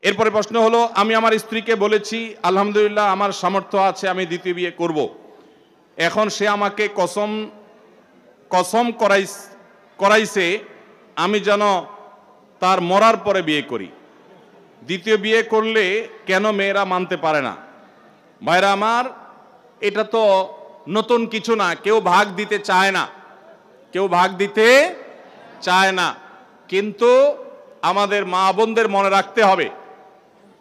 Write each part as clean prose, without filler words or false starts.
এরপরে প্রশ্ন হলো, আমি আমার স্ত্রীকে বলেছি আলহামদুলিল্লাহ আমার সামর্থ্য আছে, আমি দ্বিতীয় বিয়ে করব। এখন সে আমাকে কসম করাইছে আমি যেন তার মরার পরে বিয়ে করি। দ্বিতীয় বিয়ে করলে কেন মেয়েরা মানতে পারে না? ভাইরা আমার, এটা তো নতুন কিছু না, কেউ ভাগ দিতে চায় না, কেউ ভাগ দিতে চায় না। কিন্তু আমাদের মা বোনদের মনে রাখতে হবে,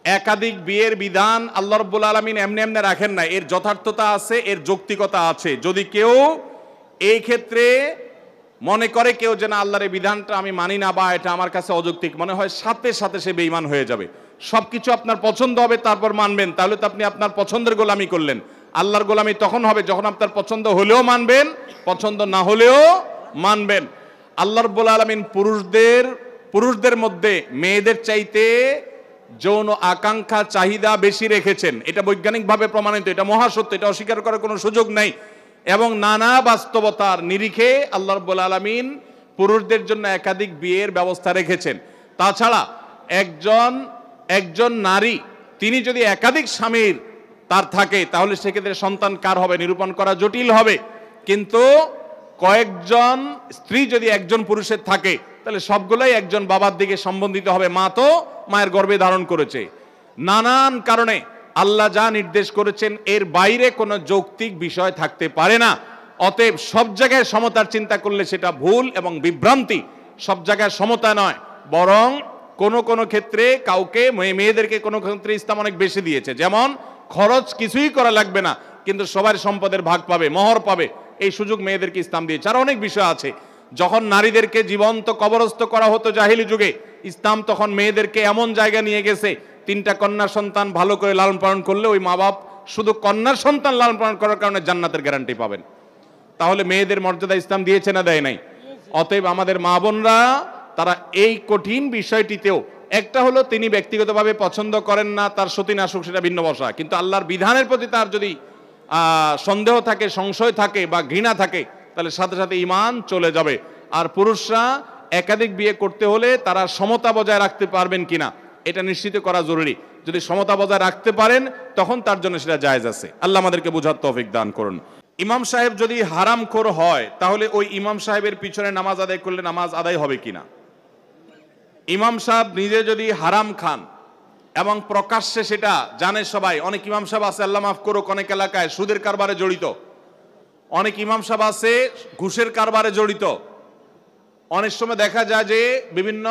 একাধিক বিয়ের বিধান আল্লাহ রাব্বুল আলামিন এমনি এমনি রাখেন না, এর যথার্থতা আছে, এর যৌক্তিকতা আছে। যদি কেউ এই ক্ষেত্রে মনে করে কেউ যে না আল্লাহর এই বিধানটা আমি মানি না বা এটা আমার কাছে অযৌক্তিক মনে হয়, সাথে সাথে সে বেঈমান হয়ে যাবে। সবকিছু আপনার পছন্দ হবে তারপর মানবেন, তাহলে তো আপনি আপনার পছন্দের গোলামি করলেন। আল্লাহর গোলামি তখন হবে যখন আপনার পছন্দ হলেও মানবেন, পছন্দ না হলেও মানবেন। আল্লাহ রাব্বুল আলামিন পুরুষদের মধ্যে মেয়েদের চাইতে যৌন আকাঙ্ক্ষা চাহিদা বেশি রেখেছেন, এটা বৈজ্ঞানিকভাবে প্রমাণিত, এটা মহাসত্য, এটা অস্বীকার করার কোনো সুযোগ নাই। এবং নানা বাস্তবতার নিরিখে আল্লাহ রাব্বুল আলামিন পুরুষদের জন্য একাধিক বিয়ের ব্যবস্থা রেখেছেন। তাছাড়া একজন নারী তিনি যদি একাধিক স্বামীর তার থাকে তাহলে সেক্ষেত্রে সন্তান কার হবে নিরূপণ করা জটিল হবে। কিন্তু কয়েকজন স্ত্রী যদি একজন পুরুষের থাকে তাহলে সবগুলাই একজন বাবার দিকে সম্বন্ধিত হবে। মা তো মায়ের গর্ভে ধারণ করেছে। নানান কারণে আল্লাহ যা নির্দেশ করেছেন এর বাইরে কোনো যৌক্তিক বিষয় থাকতে পারে না। অতএব সব জায়গায় সমতার চিন্তা করলে সেটা ভুল এবং বিভ্রান্তি। সব জায়গায় সমতা নয়, বরং কোনো ক্ষেত্রে কাউকে মেয়েদেরকে কোনো ক্ষেত্রে ইসলাম অনেক বেশি দিয়েছে। যেমন খরচ কিছুই করা লাগবে না, কিন্তু সবার সম্পদের ভাগ পাবে, মোহর পাবে, এই সুযোগ মেয়েদেরকে ইসলাম দিয়েছে। আর অনেক বিষয় আছে। যখন নারীদেরকে জীবন্ত কবরস্থ করা হতো জাহিলি যুগে, ইসলাম তখন মেয়েদেরকে এমন জায়গা নিয়ে গেছে, 3টা কন্যা সন্তান ভালো করে লালন পালন করলে ওই মা বাপ শুধু কন্যার সন্তান লালন পালন করার কারণে জান্নাতের গ্যারান্টি পাবেন। তাহলে মেয়েদের মর্যাদা ইসলাম দিয়েছে না দেয় নাই? অতএব আমাদের মা বোনরা তারা এই কঠিন বিষয়টিতেও, একটা হলো তিনি ব্যক্তিগতভাবে পছন্দ করেন না, তার সতী নাশুক, সেটা ভিন্ন বসা, কিন্তু আল্লাহর বিধানের প্রতি তার যদি সন্দেহ থাকে, সংশয় থাকে বা ঘৃণা থাকে তাহলে সাথে সাথে ঈমান চলে যাবে। আর পুরুষরা একাধিক বিয়ে করতে হলে তারা সমতা বজায় রাখতে পারবেন কিনা এটা নিশ্চিত করা জরুরি। যদি সমতা বজায় রাখতে পারেন তখন তার জন্য সেটা জায়েজ আছে। আল্লাহ আমাদেরকে বোঝার তৌফিক দান করুন। ইমাম সাহেব যদি হারামখোর হয় তাহলে ওই ইমাম সাহেবের পিছনে নামাজ আদায় করলে নামাজ আদায় হবে কিনা? ইমাম সাহেব নিজে যদি হারাম খান এবং প্রকাশ্যে সেটা জানে সবাই, অনেক ইমাম সাহেব আছে আল্লাহ মাফ করুক অনেক এলাকায় সুদের কারবারে জড়িত, অনেক ইমাম সাহেব আছে ঘুষের কারবারে জড়িত। অনেক সময় দেখা যায় যে বিভিন্ন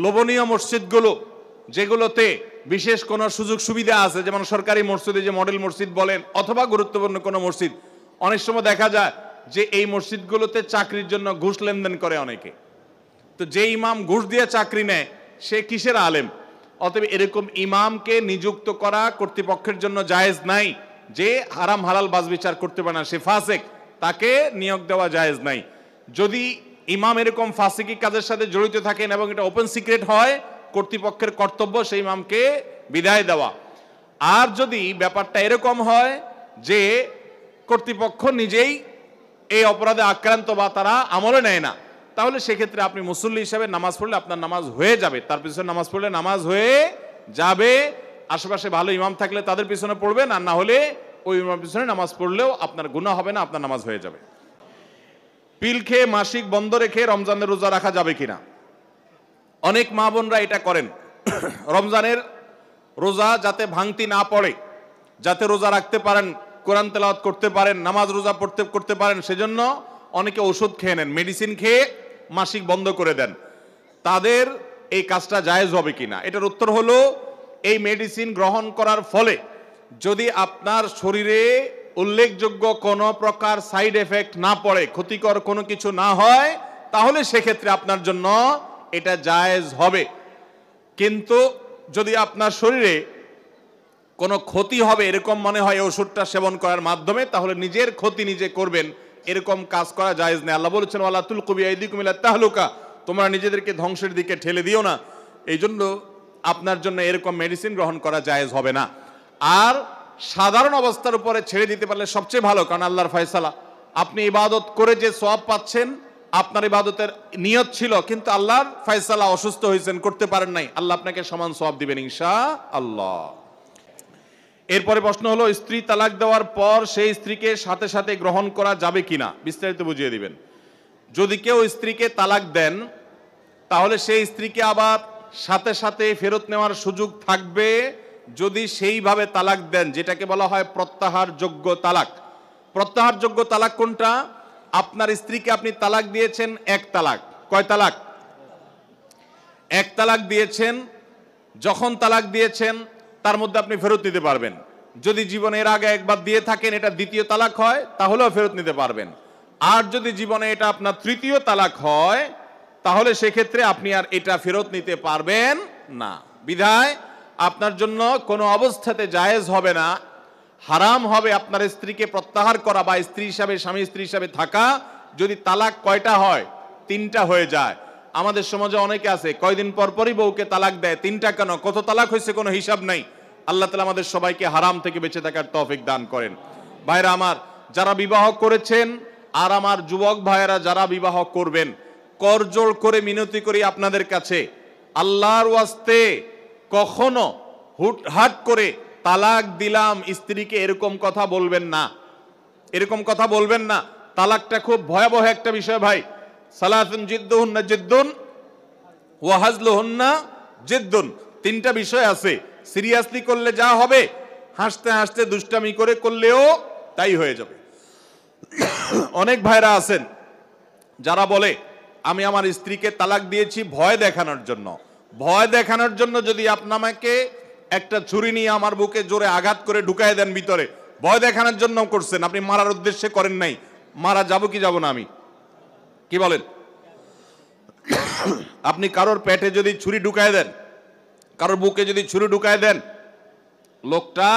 লোভনীয় মসজিদগুলো যেগুলোতে বিশেষ কোনো সুযোগ সুবিধা আছে, যেমন সরকারি মসজিদে যে মডেল মসজিদ বলেন অথবা গুরুত্বপূর্ণ কোনো মসজিদ, অনেক সময় দেখা যায় যে এই মসজিদগুলোতে চাকরির জন্য ঘুষ লেনদেন করে অনেকে। তো যে ইমাম ঘুষ দিয়ে চাকরি নেয় সে কিসের আলেম? অতএব এরকম ইমামকে নিযুক্ত করা কর্তৃপক্ষের জন্য জায়েজ নাই। যে হারাম হালাল বাজ বিচার করতে পারে না সে ফাসিক, তাকে নিয়োগ দেওয়া জায়েজ নাই। যদি ইমাম এরকম ফাসিকি কাজের সাথে জড়িত থাকেন এবং এটা ওপেন সিক্রেট হয়, কর্তৃপক্ষের কর্তব্য সেই ইমামকে বিদায় দেওয়া। আর যদি ব্যাপারটা এরকম হয় যে কর্তৃপক্ষ নিজেই এই অপরাধে আক্রান্ত বা তারা আমলে নেয় না, তাহলে সেক্ষেত্রে আপনি মুসল্লি হিসাবে নামাজ পড়লে আপনার নামাজ হয়ে যাবে, তার পিছনে নামাজ পড়লে নামাজ হয়ে যাবে। আশেপাশে ভালো ইমাম থাকলে তাদের পিছনে পড়বেন, আর না হলে ওই ইমামের পিছনে নামাজ পড়লেও আপনার গুনাহ হবে না, আপনার নামাজ হয়ে যাবে। পিল খেয়ে মাসিক বন্ধ রেখে রমজানের রোজা রাখা যাবে কিনা? অনেক মা বোনরা এটা করেন, রমজানের রোজা যাতে ভাঙতি না পড়ে, যাতে রোজা রাখতে পারেন, কোরআন তেলাওয়াত করতে পারেন, নামাজ রোজা করতে পারেন, সেজন্য অনেকে ওষুধ খেয়ে নেন, মেডিসিন খেয়ে মাসিক বন্ধ করে দেন। তাদের এই কাজটা জায়েজ হবে কিনা? এটার উত্তর হলো, এই মেডিসিন গ্রহণ করার ফলে যদি আপনার শরীরে উল্লেখযোগ্য কোনো প্রকার সাইড এফেক্ট না পড়ে, ক্ষতিকর কোনো কিছু না হয়, তাহলে সেক্ষেত্রে আপনার জন্য এটা জায়েজ হবে। কিন্তু যদি আপনার শরীরে কোনো ক্ষতি হবে এরকম মনে হয় ওষুধটা সেবন করার মাধ্যমে, তাহলে নিজের ক্ষতি নিজে করবেন, এরকম কাজ করা জায়েজ নেই। আল্লাহ বলেছেন ওয়ালা তুলকু বিআইদিকুম ইলা তাহলুকা, তোমরা নিজেদেরকে ধ্বংসের দিকে ঠেলে দিও না। এই জন্য আপনার জন্য এরকম মেডিসিন গ্রহণ করা জায়েজ হবে না। আর সাধারণ অবস্থার উপরে ছেড়ে দিতে পারলে সবচেয়ে ভালো, কারণ আল্লাহর ফয়সালা, আপনি ইবাদত করে যে সওয়াব পাচ্ছেন আপনার ইবাদতের নিয়ত ছিল, কিন্তু আল্লাহর ফয়সালা অসুস্থ হয়েছেন, করতে পারেন নাই, আল্লাহ আপনাকে সমান সওয়াব দিবেন ইনশাআল্লাহ। এরপরে প্রশ্ন হলো, স্ত্রী তালাক দেওয়ার পর সেই স্ত্রীকে সাথে সাথে গ্রহণ করা যাবে কিনা, বিস্তারিত বুঝিয়ে দিবেন। যদি কেউ স্ত্রীকে তালাক দেন তাহলে সেই স্ত্রীকে আবার সাথে সাথে ফেরত নেওয়ার সুযোগ থাকবে যদি সেইভাবে তালাক দেন, যেটাকে বলা হয় প্রত্যাহারযোগ্য তালাক। প্রত্যাহারযোগ্য তালাক কোনটা? আপনার স্ত্রীকে আপনি তালাক দিয়েছেন এক তালাক। কয় তালাক? এক তালাক দিয়েছেন। যখন তালাক দিয়েছেন তার মধ্যে আপনি ফেরত নিতে পারবেন। যদি জীবনে এর আগে একবার দিয়ে থাকেন, এটা দ্বিতীয় তালাক হয়, তাহলেও ফেরত নিতে পারবেন। আর যদি জীবনে এটা আপনার তৃতীয় তালাক হয়, তাহলে সেক্ষেত্রে আপনি আর এটা ফেরত নিতে পারবেন না। বিধায় আপনার জন্য কোনো অবস্থাতে জায়েজ হবে না, হারাম হবে আপনার স্ত্রীকে প্রত্যাহার করা বা স্ত্রী হিসাবে, স্বামী স্ত্রী হিসাবে থাকা, যদি তালাক কয়টা হয়? তিনটা হয়ে যায়। আমাদের সমাজে অনেকে আছে কয়দিন পর পরই বউকে তালাক দেয়। তিনটা কেন, কত তালাক হয়েছে কোনো হিসাব নাই। আল্লাহ তাআলা আমাদের সবাইকে হারাম থেকে বেঁচে থাকার তৌফিক দান করেন। ভাইরা আমার, যারা বিবাহ করেছেন আর আমার যুবক ভাইয়েরা যারা বিবাহ করবেন, করজোড় করে মিনতি করি আপনাদের কাছে, আল্লাহর ওয়াস্তে কখনো হুটহাট করে তালাক দিলাম স্ত্রীকে এরকম কথা বলবেন না। এরকম কথা বলবেন না। তালাকটা খুব ভয়াবহ একটা বিষয় ভাই। সালাতুন জিদ্দুহুন্না জিদ্দুন ওয়া হাজলুহুন্না জিদ্দুন, তিনটা বিষয় আছে। সিরিয়াসলি করলে যা হবে, হাসতে হাসতে দুষ্টামি করে করলেও তাই হয়ে যাবে। অনেক ভাইরা আছেন যারা বলে আমি আমার স্ত্রীকে তালাক দিয়েছি ভয় দেখানোর জন্য। ভয় দেখানোর জন্য যদি আপনাকে একটা ছুরি নিয়ে আমার বুকে জোরে আঘাত করে ঢুকায় দেন ভিতরে, ভয় দেখানোর জন্য করছেন, আপনি মারার উদ্দেশ্যে করেন নাই। মারা যাব কি যাব না আমি? কি বলেন? আপনি কারোর পেটে যদি ছুরি ঢুকায় দেন, কারোর বুকে যদি ছুরি ঢুকায় দেন, লোকটা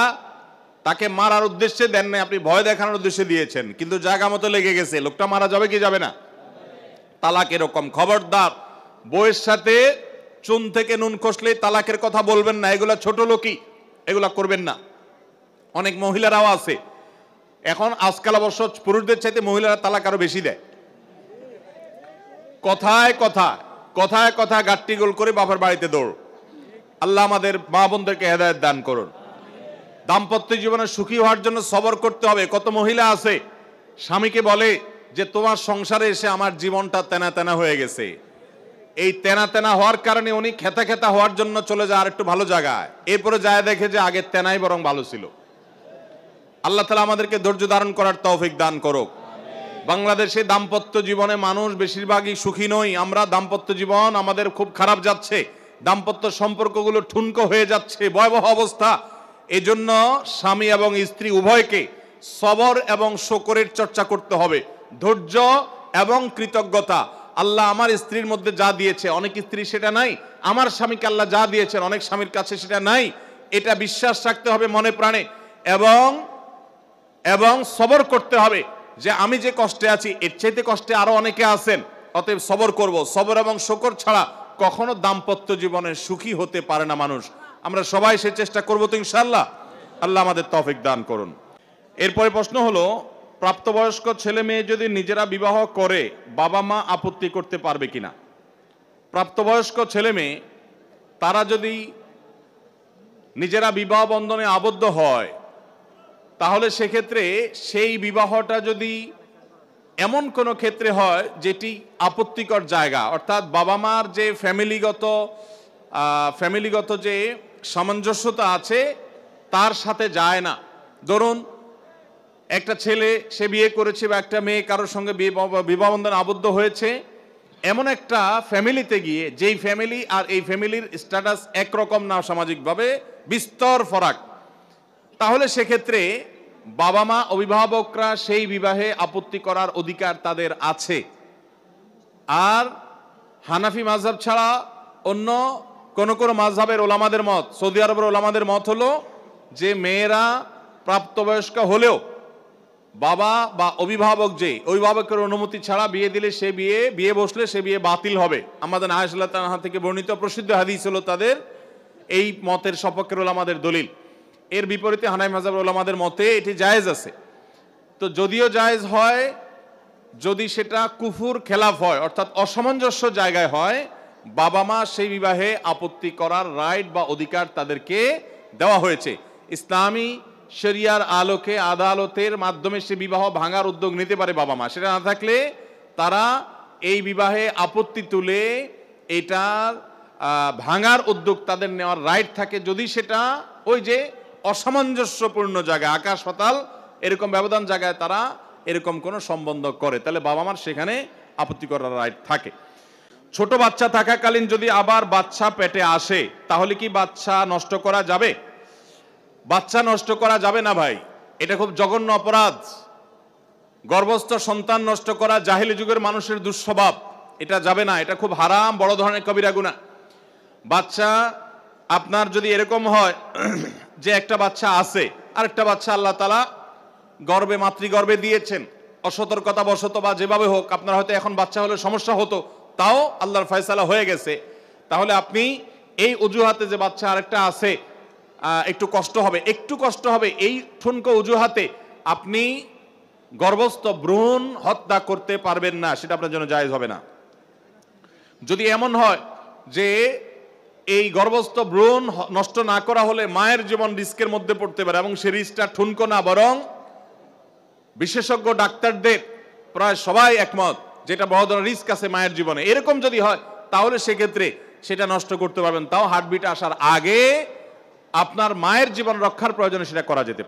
তাকে মারার উদ্দেশ্যে দেন নাই, আপনি ভয় দেখানোর উদ্দেশ্যে দিয়েছেন, কিন্তু জায়গা মতো লেগে গেছে, লোকটা মারা যাবে কি যাবে না? তালাক এরকম। খবরদার, বউয়ের সাথে চুন থেকে নুন খসলে তালাকের কথা বলবেন না। এগুলা ছোট লোকই, এগুলা করবেন না। অনেক মহিলারাও আছে এখন, আজকাল অবশ্য পুরুষদের চাইতে মহিলারা তালাক আরো বেশি দেয়। কথায় কথায় কথায় কথায় গাট্টি গোল করে বাপের বাড়িতে দৌড়। আল্লাহ আমাদের মা বোনদেরকে হেদায়েত দান করুন। দাম্পত্য জীবনে সুখী হওয়ার জন্য সবর করতে হবে। কত মহিলা আছে স্বামীকে বলে যে তোমার সংসারে এসে আমার জীবনটা তেনা তেনা হয়ে গেছে। এই তেনা তেনা হওয়ার কারণে উনি খেতা খেতা হওয়ার জন্য চলে যায় আর একটু ভালো জায়গায়, এরপরে যায় দেখে যে আগের তেনাই বরং ভালো ছিল। আল্লাহ তাআলা আমাদেরকে ধৈর্য ধারণ করার তৌফিক দান করুক। বাংলাদেশে দাম্পত্য জীবনে মানুষ বেশিরভাগই সুখী নই আমরা। দাম্পত্য জীবন আমাদের খুব খারাপ যাচ্ছে, দাম্পত্য সম্পর্কগুলো ঠুনকো হয়ে যাচ্ছে, ভয়াবহ অবস্থা। এজন্য স্বামী এবং স্ত্রী উভয়কে সবর এবং শুকরের চর্চা করতে হবে, ধৈর্য এবং কৃতজ্ঞতা। আল্লাহ আমার স্ত্রীর মধ্যে যা দিয়েছে, অনেক স্ত্রী সেটা নাই। আমার স্বামীকে আল্লাহ যা দিয়েছেন অনেক স্বামীর কাছে সেটা নাই। এটা বিশ্বাস রাখতে হবে মনে প্রাণে, এবং সবর করতে হবে যে আমি যে কষ্টে আছি এর চাইতে কষ্টে আরো অনেকে আছেন, অতএব সবর করব। সবর এবং শুকর ছাড়া কখনো দাম্পত্য জীবনে সুখী হতে পারে না মানুষ। আমরা সবাই সে চেষ্টা করবো তো ইনশাআল্লাহ। আল্লাহ আমাদের তৌফিক দান করুন। এরপরে প্রশ্ন হলো, প্রাপ্তবয়স্ক ছেলে মেয়ে যদি নিজেরা বিবাহ করে বাবা মা আপত্তি করতে পারবে কিনা? প্রাপ্তবয়স্ক ছেলে মেয়ে তারা যদি নিজেরা বিবাহ বন্ধনে আবদ্ধ হয়, তাহলে সেক্ষেত্রে সেই বিবাহটা যদি এমন কোনো ক্ষেত্রে হয় যেটি আপত্তিকর জায়গা, অর্থাৎ বাবা মার যে ফ্যামিলিগত যে সামঞ্জস্যতা আছে তার সাথে যায় না। ধরুন একটা ছেলে সে বিয়ে করেছে বা একটা মেয়ে কারোর সঙ্গে বিবাহ বন্ধনে আবদ্ধ হয়েছে, এমন একটা ফ্যামিলিতে গিয়ে যেই ফ্যামিলি আর এই ফ্যামিলির স্ট্যাটাস একরকম না, সামাজিকভাবে বিস্তর ফারাক, তাহলে সেক্ষেত্রে বাবা মা অভিভাবকরা সেই বিবাহে আপত্তি করার অধিকার তাদের আছে। আর হানাফি মাযহাব ছাড়া অন্য কোন কোন মাযহাবের ওলামাদের মত, সৌদি আরবের ওলামাদের মত হলো যে মেয়েরা প্রাপ্তবয়স্ক হলেও বাবা বা অভিভাবকের অনুমতি ছাড়া বিয়ে দিলে সে বিয়ে বসলে সে বিয়ে বাতিল হবে। আমাদের আয়েশা রাদিয়াল্লাহু আনহা থেকে বর্ণিত প্রসিদ্ধ হাদিস হলো তাদের এই মতের সপক্ষের ওলামাদের দলিল। এর বিপরীতে হানাফি মাযহাবের ওলামাদের মতে এটি জায়েজ আছে। তো যদিও জায়েজ হয়, যদি সেটা কুফুর খেলাফ হয়, অর্থাৎ অসামঞ্জস্য জায়গায় হয়, বাবা মা সেই বিবাহে আপত্তি করার রাইট বা অধিকার তাদেরকে দেওয়া হয়েছে। ইসলামী শরিয়ার আলোকে আদালতের মাধ্যমে সে বিবাহ ভাঙার উদ্যোগ নিতে পারে বাবা মা। সেটা না থাকলে তারা এই বিবাহে আপত্তি তুলে এটার ভাঙার উদ্যোগ তাদের নেওয়ার রাইট থাকে, যদি সেটা ওই যে অসামঞ্জস্যপূর্ণ জায়গায়, আকাশ পাতাল এরকম ব্যবধান জায়গায় তারা এরকম কোনো সম্বন্ধ করে, তাহলে বাবা মার সেখানে আপত্তি করার রাইট থাকে। ছোট বাচ্চা থাকাকালীন যদি আবার বাচ্চা পেটে আসে, তাহলে কি বাচ্চা নষ্ট করা যাবে? বাচ্চা নষ্ট করা যাবে না ভাই, এটা খুব জঘন্য অপরাধ। গর্ভস্থ সন্তান নষ্ট করা জাহেলি যুগের মানুষের দুঃস্বভাব, এটা যাবে না, এটা খুব হারাম, বড় ধরনের কবিরা গুনাহ। বাচ্চা আপনার যদি এরকম হয় যে একটা বাচ্চা আছে, আরেকটা বাচ্চা আল্লাহ তাআলা গর্ভে মাতৃগর্ভে দিয়েছেন, অসতর্কতা বশত বা যেভাবে হোক আপনার হয়তো এখন বাচ্চা হলে সমস্যা হতো, তাও আল্লাহর ফয়সালা হয়ে গেছে, তাহলে আপনি এই অজুহাতে যে বাচ্চা আরেকটা আছে একটু কষ্ট হবে, এই ঠুনকো অজুহাতে আপনি গর্ভস্থ ভ্রূণ হত্যা করতে পারবেন না, সেটা আপনার জন্য জায়েজ হবে না। যদি এমন হয় যে এই গর্ভস্থ ভ্রূণ নষ্ট না করা হলে মায়ের জীবন রিস্কের মধ্যে পড়তে পারে, এবং সে রিস্কটা ঠুনকো না, বরং বিশেষজ্ঞ ডাক্তারদের প্রায় সবাই একমত যেটা বড় ধরনের রিস্ক আছে মায়ের জীবনে, এরকম যদি হয় তাহলে সেক্ষেত্রে সেটা নষ্ট করতে পারবেন, তাও হার্টবিট আসার আগে আপনার মায়ের জীবন রক্ষার প্রয়োজনে সেটা করা যেতে পারে।